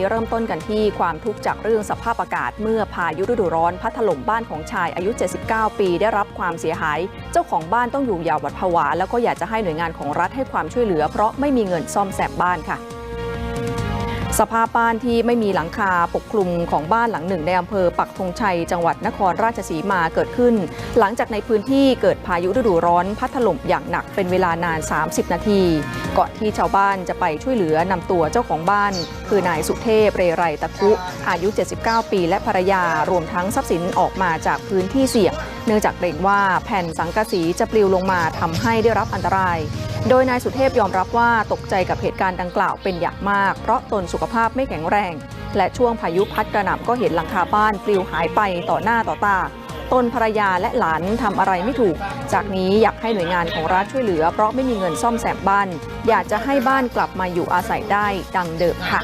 เริ่มต้นกันที่ความทุกข์จากเรื่องสภาพอากาศเมื่อพายุฤดูร้อนพัดถล่มบ้านของชายอายุ 79 ปีได้รับความเสียหายเจ้าของบ้านต้องอยู่อย่างหวาดผวาแล้วก็อยากจะให้หน่วยงานของรัฐให้ความช่วยเหลือเพราะไม่มีเงินซ่อมแซมบ้านค่ะสภาพบ้านที่ไม่มีหลังคาปกคลุมของบ้านหลังหนึ่งในอำเภอปักธงชัยจังหวัดนครราชสีมาเกิดขึ้นหลังจากในพื้นที่เกิดพายุฤดูร้อนพัดถล่มอย่างหนักเป็นเวลานาน30นาทีก่อนที่ชาวบ้านจะไปช่วยเหลือนำตัวเจ้าของบ้านคือนายสุเทพเรไรตะคุอายุ79ปีและภรรยารวมทั้งทรัพย์สินออกมาจากพื้นที่เสี่ยงเนื่องจากเกรงว่าแผ่นสังกะสีจะปลิวลงมาทำให้ได้รับอันตรายโดยนายสุเทพยอมรับว่าตกใจกับเหตุการณ์ดังกล่าวเป็นอย่างมากเพราะตนสุขภาพไม่แข็งแรงและช่วงพายุพัดกระหน่ำก็เห็นหลังคาบ้านปลิวหายไปต่อหน้าต่อตาตนภรรยาและหลานทำอะไรไม่ถูกจากนี้อยากให้หน่วยงานของรัฐช่วยเหลือเพราะไม่มีเงินซ่อมแซมบ้านอยากจะให้บ้านกลับมาอยู่อาศัยได้ดังเดิมค่ะ